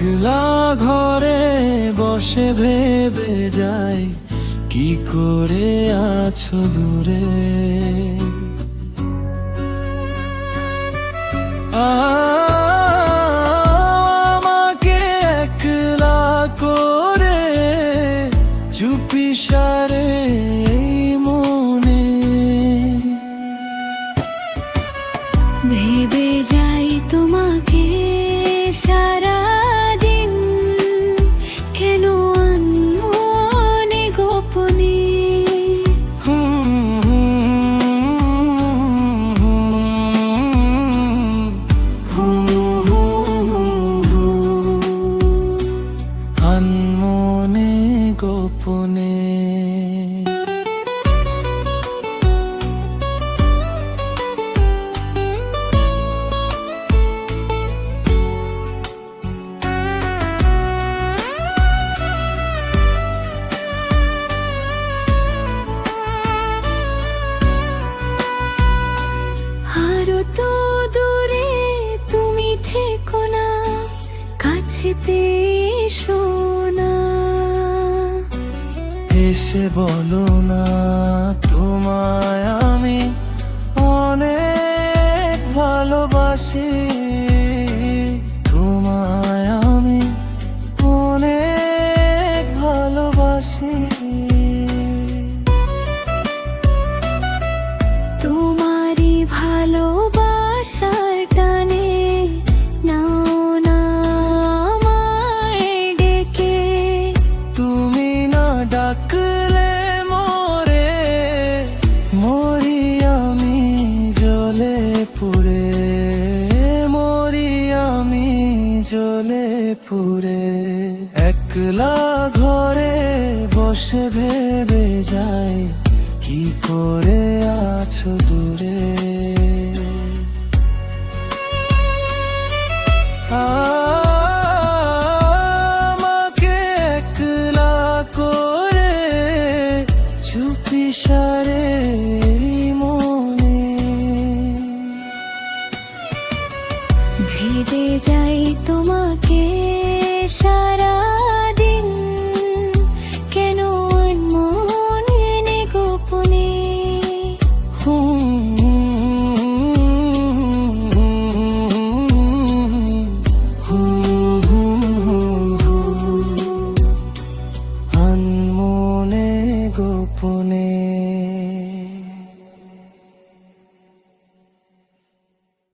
একলা ঘরে বসে ভেবে যাই, কি করে আছো দূরে। আমাকে একলা করে চুপিসারে মনে ভেবে যাই তোমাকে সারাদিন, কেন আনমনে গোপনে। আনমনে গোপনে আরো তো দূরে তুমি থেকো না, কাছেতে এসো না। এসে বলো না তোমায় আমি অনেক ভালোবাসি, তোমায় আমি অনেক ভালোবাসি। তোমারই ভালোবাসার টানে নাও না আমায় ডেকে। তুমি না ডাকলে মরে মরি আমি জ্বলে পুড়ে, মরি আমি জ্বলে পুড়ে। একলা ঘরে বসে ভেবে যাই, কি করে আছো দূরে। আমাকে একলা করে চুপিসারে মনে ভেবে যাই তোমাকে সারা